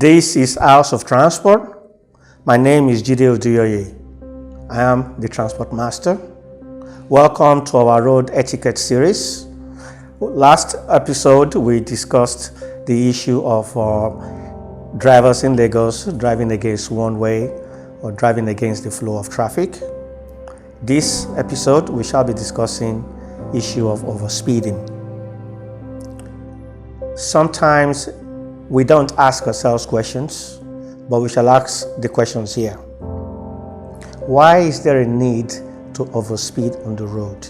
This is House of Transport. My name is Jide Oduyoye. I am the Transport Master. Welcome to our Road Etiquette series. Last episode, we discussed the issue of drivers in Lagos driving against one way or driving against the flow of traffic. This episode, we shall be discussing issue of overspeeding. Sometimes we don't ask ourselves questions, but we shall ask the questions here. Why is there a need to overspeed on the road?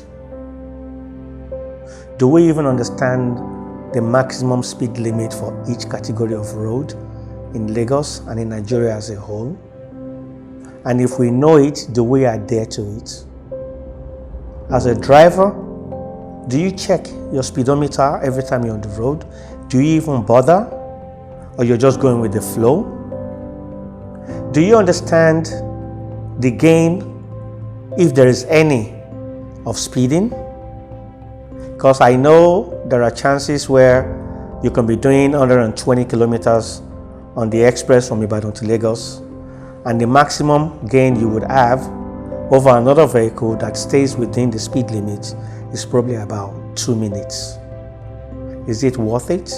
Do we even understand the maximum speed limit for each category of road in Lagos and in Nigeria as a whole? And if we know it, do we adhere to it? As a driver, do you check your speedometer every time you're on the road? Do you even bother? Or you're just going with the flow? Do you understand the gain, if there is any, of speeding? Because I know there are chances where you can be doing 120 kilometers on the express from Ibadan to Lagos, and the maximum gain you would have over another vehicle that stays within the speed limit is probably about 2 minutes. Is it worth it?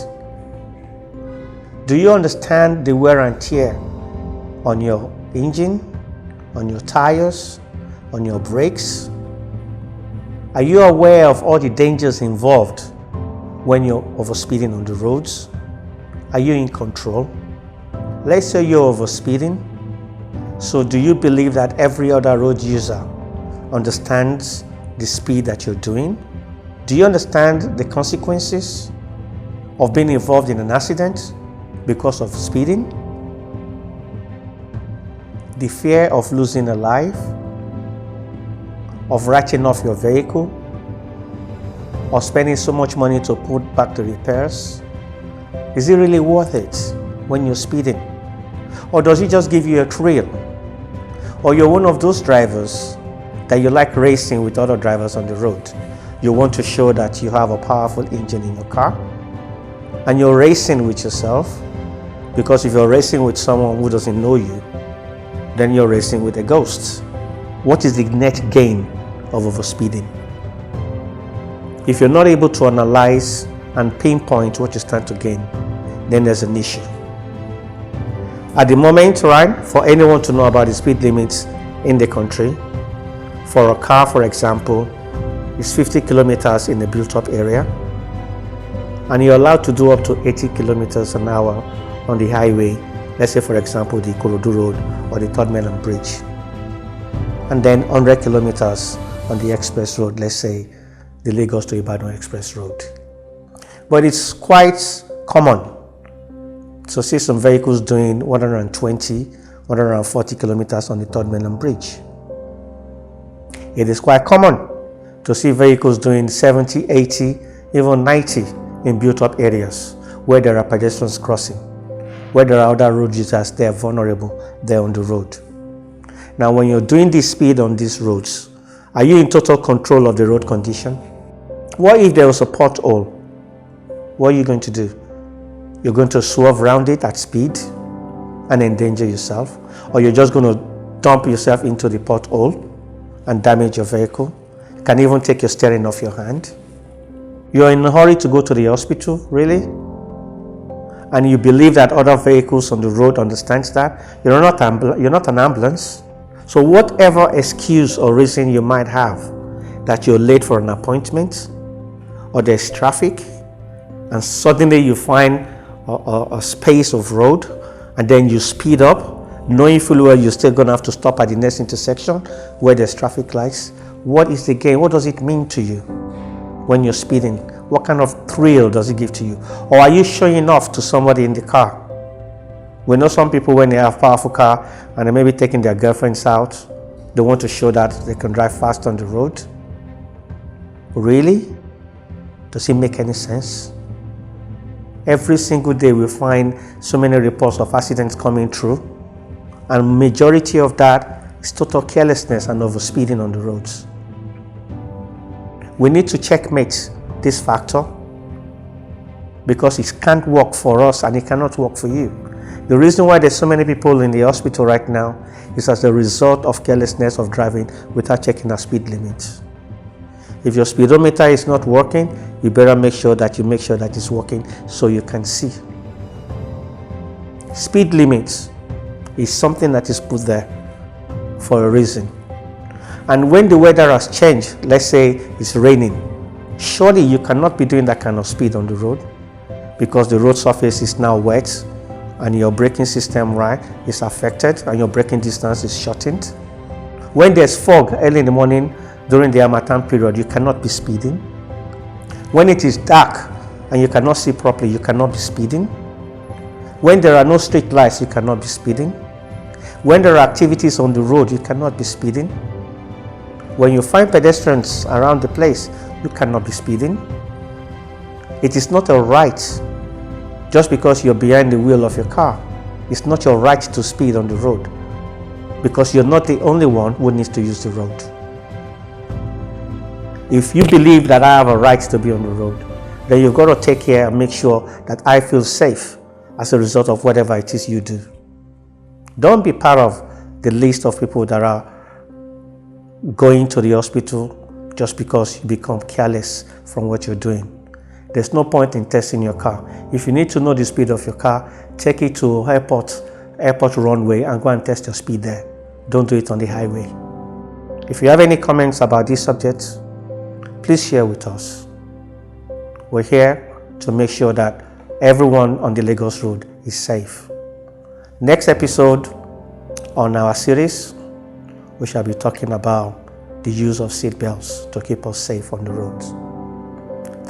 Do you understand the wear and tear on your engine, on your tires, on your brakes? Are you aware of all the dangers involved when you're overspeeding on the roads? Are you in control? Let's say you're overspeeding. So do you believe that every other road user understands the speed that you're doing? Do you understand the consequences of being involved in an accident because of speeding? The fear of losing a life, of writing off your vehicle, or spending so much money to put back the repairs. Is it really worth it when you're speeding? Or does it just give you a thrill? Or you're one of those drivers that you like racing with other drivers on the road. You want to show that you have a powerful engine in your car, and you're racing with yourself, because if you're racing with someone who doesn't know you, then you're racing with a ghost. What is the net gain of overspeeding? If you're not able to analyze and pinpoint what you stand to gain, then there's an issue. At the moment, right, for anyone to know about the speed limits in the country, for a car, for example, it's 50 kilometers in a built-up area, and you're allowed to do up to 80 kilometers an hour on the highway, let's say for example the Ikorodu Road or the Third Mainland Bridge, and then 100 kilometers on the express road, let's say the Lagos to Ibadan Express Road. But it's quite common to see some vehicles doing 120, 140 kilometers on the Third Mainland Bridge. It is quite common to see vehicles doing 70, 80, even 90 in built-up areas where there are pedestrians crossing, where there are other road users, they are vulnerable, they're on the road. Now, when you're doing this speed on these roads, are you in total control of the road condition? What if there was a pothole? What are you going to do? You're going to swerve around it at speed and endanger yourself? Or you're just going to dump yourself into the pothole and damage your vehicle? You can even take your steering off your hand. You're in a hurry to go to the hospital, really? And you believe that other vehicles on the road understands that? You're not an ambulance. So whatever excuse or reason you might have that you're late for an appointment, or there's traffic, and suddenly you find a space of road, and then you speed up, knowing fully well you're still going to have to stop at the next intersection where there's traffic lights. What is the gain? What does it mean to you when you're speeding? What kind of thrill does it give to you? Or are you showing off to somebody in the car? We know some people, when they have a powerful car and they may be taking their girlfriends out, they want to show that they can drive fast on the road. Really? Does it make any sense? Every single day we find so many reports of accidents coming through, and majority of that is total carelessness and overspeeding on the roads. We need to checkmate this factor, because it can't work for us and it cannot work for you. The reason why there's so many people in the hospital right now is as a result of carelessness of driving without checking our speed limits. If your speedometer is not working, you better make sure that it's working so you can see. Speed limits is something that is put there for a reason. And when the weather has changed, let's say it's raining, surely you cannot be doing that kind of speed on the road because the road surface is now wet and your braking system is affected and your braking distance is shortened. When there's fog early in the morning during the Harmattan period, you cannot be speeding. When it is dark and you cannot see properly, you cannot be speeding. When there are no street lights, you cannot be speeding. When there are activities on the road, you cannot be speeding. When you find pedestrians around the place, you cannot be speeding. It is not a right just because you're behind the wheel of your car. It's not your right to speed on the road because you're not the only one who needs to use the road. If you believe that I have a right to be on the road, then you've got to take care and make sure that I feel safe as a result of whatever it is you do. Don't be part of the list of people that are going to the hospital just because you become careless from what you're doing. There's no point in testing your car. If you need to know the speed of your car, take it to airport runway and go and test your speed there. Don't do it on the highway. If you have any comments about this subject, please share with us. We're here to make sure that everyone on the Lagos road is safe. Next episode on our series, we shall be talking about the use of seat belts to keep us safe on the roads.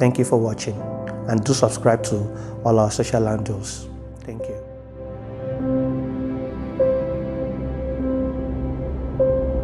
Thank you for watching and do subscribe to all our social handles. Thank you.